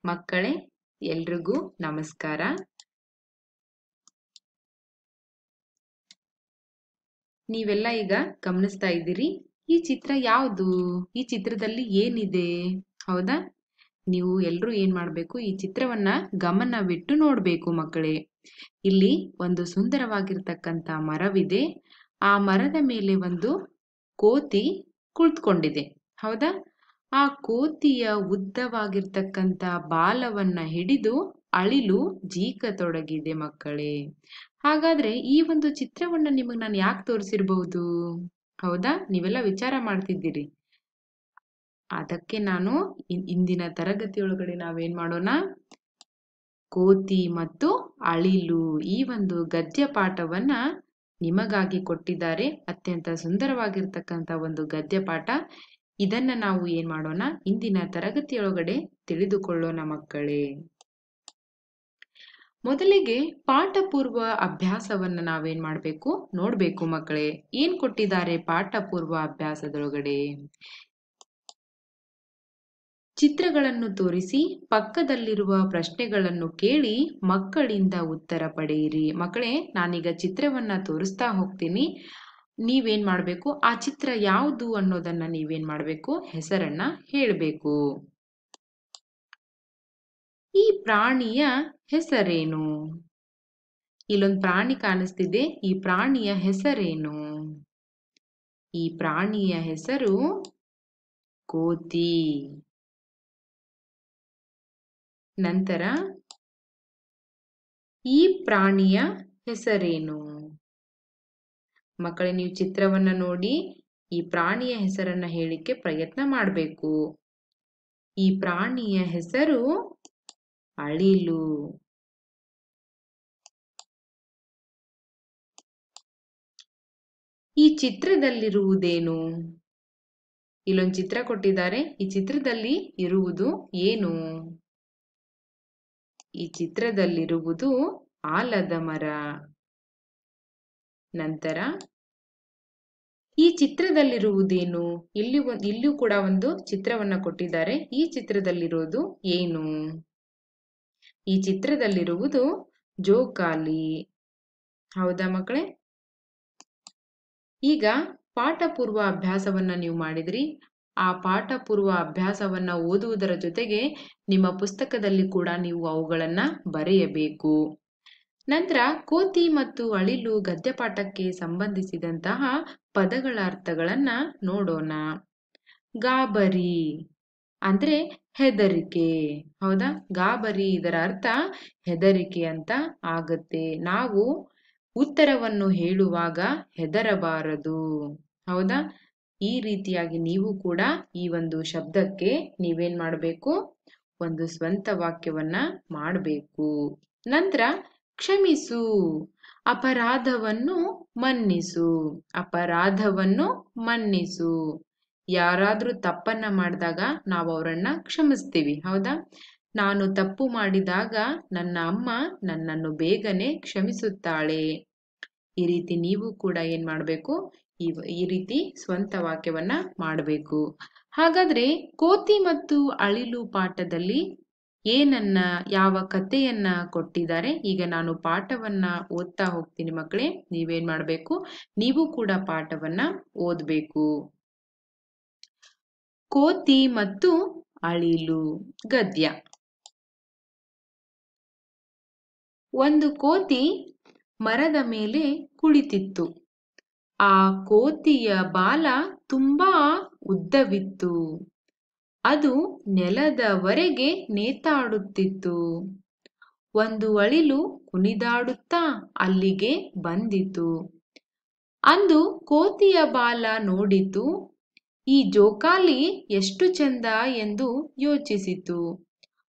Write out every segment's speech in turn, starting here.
ಮಕ್ಕಳೇ, ಎಲ್ರಿಗೂ ನಮಸ್ಕಾರ. ನೀವೆಲ್ಲ ಈಗ ಗಮನಿಸ್ತಾ ಇದ್ದೀರಿ, ಈ ಚಿತ್ರ ಯಾವುದು? ಈ ಚಿತ್ರದಲ್ಲಿ ಏನಿದೆ? ಹೌದಾ? ನೀವು ಎಲ್ರೂ ಏನ್ ಮಾಡ್ಬೇಕು, ಈ ಚಿತ್ರವನ್ನ ಗಮನವಿಟ್ಟು ನೋಡ್ಬೇಕು ಮಕ್ಕಳೇ. ಇಲ್ಲಿ ಒಂದು ಸುಂದರವಾಗಿರ್ತಕ್ಕಂಥ ಮರವಿದೆ. ಆ ಮರದ ಮೇಲೆ ಒಂದು ಕೋತಿ ಕುಳಿತುಕೊಂಡಿದೆ. ಹೌದಾ? ಆ ಕೋತಿಯ ಉದ್ದವಾಗಿರ್ತಕ್ಕಂಥ ಬಾಲವನ್ನ ಹಿಡಿದು ಅಳಿಲು ಜೀಕತೊಡಗಿದೆ ಮಕ್ಕಳೇ. ಹಾಗಾದ್ರೆ ಈ ಒಂದು ಚಿತ್ರವನ್ನ ನಿಮಗೆ ನಾನು ಯಾಕೆ ತೋರಿಸಿರ್ಬಹುದು? ಹೌದಾ? ನೀವೆಲ್ಲ ವಿಚಾರ ಮಾಡ್ತಿದ್ದೀರಿ. ಅದಕ್ಕೆ ನಾನು ಇಂದಿನ ತರಗತಿಯೊಳಗಡೆ ನಾವೇನ್ ಮಾಡೋಣ, ಕೋತಿ ಮತ್ತು ಅಳಿಲು ಈ ಒಂದು ಗದ್ಯ ಪಾಠವನ್ನ ನಿಮಗಾಗಿ ಕೊಟ್ಟಿದ್ದಾರೆ. ಅತ್ಯಂತ ಸುಂದರವಾಗಿರ್ತಕ್ಕಂಥ ಒಂದು ಗದ್ಯ ಪಾಠ. ಇದನ್ನ ನಾವು ಏನ್ ಮಾಡೋಣ, ಇಂದಿನ ತರಗತಿಯೊಳಗಡೆ ತಿಳಿದುಕೊಳ್ಳೋಣ ಮಕ್ಕಳೇ. ಮೊದಲಿಗೆ ಪಾಠ ಪೂರ್ವ ಅಭ್ಯಾಸವನ್ನ ನಾವೇನ್ ಮಾಡ್ಬೇಕು, ನೋಡ್ಬೇಕು ಮಕ್ಕಳೇ. ಏನ್ ಕೊಟ್ಟಿದ್ದಾರೆ ಪಾಠ ಪೂರ್ವ ಅಭ್ಯಾಸದೊಳಗಡೆ? ಚಿತ್ರಗಳನ್ನು ತೋರಿಸಿ ಪಕ್ಕದಲ್ಲಿರುವ ಪ್ರಶ್ನೆಗಳನ್ನು ಕೇಳಿ ಮಕ್ಕಳಿಂದ ಉತ್ತರ ಪಡೆಯಿರಿ. ಮಕ್ಕಳೇ, ನಾನೀಗ ಚಿತ್ರವನ್ನ ತೋರಿಸ್ತಾ ಹೋಗ್ತೀನಿ. ನೀವೇನ್ ಮಾಡ್ಬೇಕು, ಆ ಚಿತ್ರ ಯಾವುದು ಅನ್ನೋದನ್ನ ನೀವೇನ್ ಮಾಡ್ಬೇಕು, ಹೆಸರನ್ನ ಹೇಳ್ಬೇಕು. ಈ ಪ್ರಾಣಿಯ ಹೆಸರೇನು? ಇಲ್ಲೊಂದು ಪ್ರಾಣಿ ಕಾಣಿಸ್ತಿದೆ. ಈ ಪ್ರಾಣಿಯ ಹೆಸರೇನು? ಈ ಪ್ರಾಣಿಯ ಹೆಸರು ಕೋತಿ. ನಂತರ ಈ ಪ್ರಾಣಿಯ ಹೆಸರೇನು? ಮಕ್ಕಳೇ, ನೀವು ಚಿತ್ರವನ್ನ ನೋಡಿ ಈ ಪ್ರಾಣಿಯ ಹೆಸರನ್ನ ಹೇಳಿಕ್ಕೆ ಪ್ರಯತ್ನ ಮಾಡಬೇಕು. ಈ ಪ್ರಾಣಿಯ ಹೆಸರು ಅಳಿಲು. ಈ ಚಿತ್ರದಲ್ಲಿರುವುದೇನು? ಇಲ್ಲೊಂದು ಚಿತ್ರ ಕೊಟ್ಟಿದ್ದಾರೆ. ಈ ಚಿತ್ರದಲ್ಲಿ ಇರುವುದು ಏನು? ಈ ಚಿತ್ರದಲ್ಲಿರುವುದು ಆಲದ ಮರ. ನಂತರ ಈ ಚಿತ್ರದಲ್ಲಿರುವುದೇನು? ಇಲ್ಲಿಯೂ ಕೂಡ ಒಂದು ಚಿತ್ರವನ್ನ ಕೊಟ್ಟಿದ್ದಾರೆ. ಈ ಚಿತ್ರದಲ್ಲಿರೋದು ಏನು? ಈ ಚಿತ್ರದಲ್ಲಿರುವುದು ಜೋಕಾಲಿ. ಹೌದಾ ಮಕ್ಕಳೇ? ಈಗ ಪಾಠ ಪೂರ್ವ ಅಭ್ಯಾಸವನ್ನ ನೀವು ಮಾಡಿದ್ರಿ. ಆ ಪಾಠ ಪೂರ್ವ ಅಭ್ಯಾಸವನ್ನ ಓದುವುದರ ಜೊತೆಗೆ ನಿಮ್ಮ ಪುಸ್ತಕದಲ್ಲಿ ಕೂಡ ನೀವು ಅವುಗಳನ್ನ ಬರೆಯಬೇಕು. ನಂತರ ಕೋತಿ ಮತ್ತು ಅಳಿಲು ಗದ್ಯಪಾಠಕ್ಕೆ ಸಂಬಂಧಿಸಿದಂತಹ ಪದಗಳ ಅರ್ಥಗಳನ್ನ ನೋಡೋಣ. ಗಾಬರಿ ಅಂದ್ರೆ ಹೆದರಿಕೆ. ಹೌದಾ? ಗಾಬರಿ ಇದರ ಅರ್ಥ ಹೆದರಿಕೆ ಅಂತ ಆಗತ್ತೆ. ನಾವು ಉತ್ತರವನ್ನು ಹೇಳುವಾಗ ಹೆದರಬಾರದು. ಹೌದಾ? ಈ ರೀತಿಯಾಗಿ ನೀವು ಕೂಡ ಈ ಒಂದು ಶಬ್ದಕ್ಕೆ ನೀವೇನ್ ಮಾಡಬೇಕು, ಒಂದು ಸ್ವಂತ ವಾಕ್ಯವನ್ನ ಮಾಡಬೇಕು. ನಂತರ ಕ್ಷಮಿಸು, ಅಪರಾಧವನ್ನು ಮನ್ನಿಸು. ಅಪರಾಧವನ್ನು ಮನ್ನಿಸು. ಯಾರಾದ್ರೂ ತಪ್ಪನ್ನ ಮಾಡಿದಾಗ ನಾವು ಅವರನ್ನ ಕ್ಷಮಿಸ್ತೀವಿ. ಹೌದಾ? ನಾನು ತಪ್ಪು ಮಾಡಿದಾಗ ನನ್ನ ಅಮ್ಮ ನನ್ನನ್ನು ಬೇಗನೆ ಕ್ಷಮಿಸುತ್ತಾಳೆ. ಈ ರೀತಿ ನೀವು ಕೂಡ ಏನ್ ಮಾಡ್ಬೇಕು, ಈ ರೀತಿ ಸ್ವಂತ ವಾಕ್ಯವನ್ನ ಮಾಡಬೇಕು. ಹಾಗಾದ್ರೆ ಕೋತಿ ಮತ್ತು ಅಳಿಲು ಪಾಠದಲ್ಲಿ ಏನನ್ನ, ಯಾವ ಕಥೆಯನ್ನ ಕೊಟ್ಟಿದ್ದಾರೆ? ಈಗ ನಾನು ಪಾಠವನ್ನ ಓದ್ತಾ ಹೋಗ್ತೀನಿ ಮಕ್ಕಳೇ. ನೀವೇನ್ ಮಾಡ್ಬೇಕು, ನೀವು ಕೂಡ ಪಾಠವನ್ನ ಓದ್ಬೇಕು. ಕೋತಿ ಮತ್ತು ಅಳಿಲು ಗದ್ಯ. ಒಂದು ಕೋತಿ ಮರದ ಮೇಲೆ ಕುಳಿತಿತ್ತು. ಆ ಕೋತಿಯ ಬಾಲ ತುಂಬಾ ಉದ್ದವಿತ್ತು. ಅದು ನೆಲದವರೆಗೆ ನೇತಾಡುತ್ತಿತ್ತು. ಒಂದು ಅಳಿಲು ಕುಣಿದಾಡುತ್ತಾ ಅಲ್ಲಿಗೆ ಬಂದಿತು. ಅಂದು ಕೋತಿಯ ಬಾಲ ನೋಡಿತು. ಈ ಜೋಕಾಲಿ ಎಷ್ಟು ಚಂದ ಎಂದು ಯೋಚಿಸಿತು.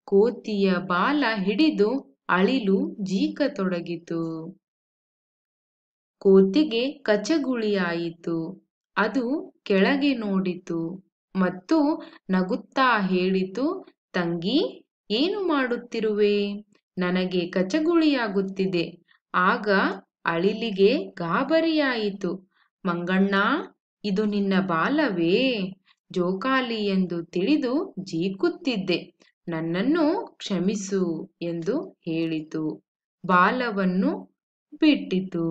ಕೋತಿಯ ಬಾಲ ಹಿಡಿದು ಅಳಿಲು ಜೀಕತೊಡಗಿತು. ಕೋತಿಗೆ ಕಚಗುಳಿಯಾಯಿತು. ಅದು ಕೆಳಗೆ ನೋಡಿತು ಮತ್ತು ನಗುತ್ತಾ ಹೇಳಿತು, ತಂಗಿ, ಏನು ಮಾಡುತ್ತಿರುವೆ? ನನಗೆ ಕಚಗುಳಿಯಾಗುತ್ತಿದೆ. ಆಗ ಅಳಿಲಿಗೆ ಗಾಬರಿಯಾಯಿತು. ಮಂಗಣ್ಣ, ಇದು ನಿನ್ನ ಬಾಲವೇ? ಜೋಕಾಲಿ ಎಂದು ತಿಳಿದು ಜೀಕುತ್ತಿದ್ದೆ. ನನ್ನನ್ನು ಕ್ಷಮಿಸು ಎಂದು ಹೇಳಿತು. ಬಾಲವನ್ನು ಬಿಟ್ಟಿತು.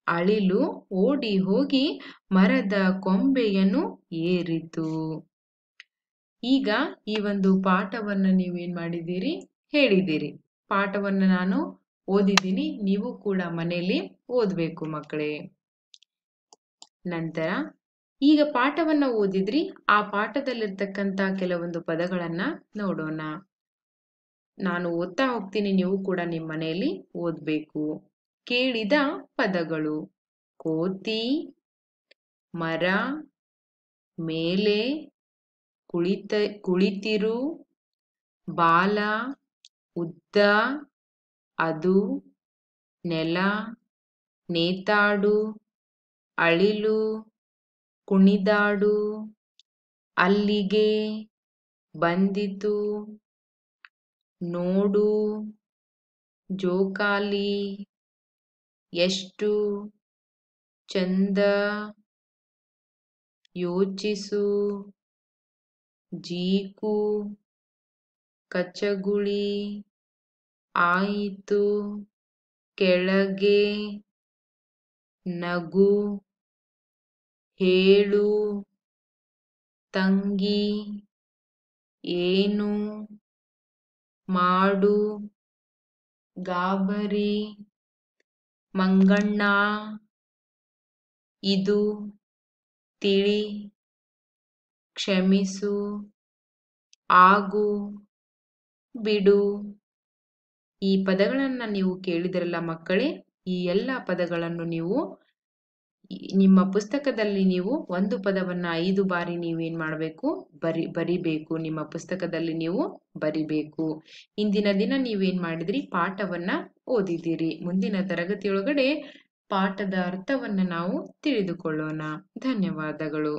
ಅಳಿಲು ಓಡಿ ಹೋಗಿ ಮರದ ಕೊಂಬೆಯನ್ನು ಏರಿತು. ಈಗ ಈ ಒಂದು ಪಾಠವನ್ನು ನೀವೇನ್ ಮಾಡಿದ್ದೀರಿ, ಹೇಳಿದ್ದೀರಿ. ಪಾಠವನ್ನು ನಾನು ಓದಿದ್ದೀನಿ, ನೀವು ಕೂಡ ಮನೆಯಲ್ಲಿ ಓದ್ಬೇಕು ಮಕ್ಕಳೇ. ನಂತರ ಈಗ ಪಾಠವನ್ನ ಓದಿದ್ರಿ, ಆ ಪಾಠದಲ್ಲಿರ್ತಕ್ಕಂಥ ಕೆಲವೊಂದು ಪದಗಳನ್ನ ನೋಡೋಣ. ನಾನು ಓದ್ತಾ ಹೋಗ್ತೀನಿ, ನೀವು ಕೂಡ ನಿಮ್ಮ ಮನೆಯಲ್ಲಿ ಓದ್ಬೇಕು. ಕೇಳಿದ ಪದಗಳು: ಕೋತಿ, ಮರ, ಮೇಲೆ, ಕುಳಿತಿರು, ಬಾಲ, ಉದ್ದ, ಅದು, ನೆಲ, ನೇತಾಡು, ಅಳಿಲು, ಕುಣಿದಾಡು, ಅಲ್ಲಿಗೆ, ಬಂದಿತು, ನೋಡು, ಜೋಕಾಲಿ, ಎಷ್ಟು, ಚಂದ, ಯೋಚಿಸು, ಜೀಕು, ಕಚಗುಳಿ, ಆಯಿತು, ಕೆಳಗೆ, ನಗು, ಹೇಳು, ತಂಗಿ, ಏನು, ಮಾಡು, ಗಾಬರಿ, ಮಂಗಣ್ಣ, ಇದು, ತಿಳಿ, ಕ್ಷಮಿಸು, ಆಗು, ಬಿಡು. ಈ ಪದಗಳನ್ನ ನೀವು ಕೇಳಿದಿರಲ್ಲ ಮಕ್ಕಳೇ. ಈ ಎಲ್ಲ ಪದಗಳನ್ನು ನೀವು ನಿಮ್ಮ ಪುಸ್ತಕದಲ್ಲಿ ನೀವು ಒಂದು ಪದವನ್ನ 5 ಬಾರಿ ನೀವೇನ್ ಮಾಡಬೇಕು, ಬರಿಬೇಕು. ನಿಮ್ಮ ಪುಸ್ತಕದಲ್ಲಿ ನೀವು ಬರಿಬೇಕು. ಇಂದಿನ ದಿನ ನೀವೇನ್ ಮಾಡಿದ್ರಿ, ಪಾಠವನ್ನ ಓದಿದ್ದೀರಿ. ಮುಂದಿನ ತರಗತಿಯೊಳಗಡೆ ಪಾಠದ ಅರ್ಥವನ್ನ ನಾವು ತಿಳಿದುಕೊಳ್ಳೋಣ. ಧನ್ಯವಾದಗಳು.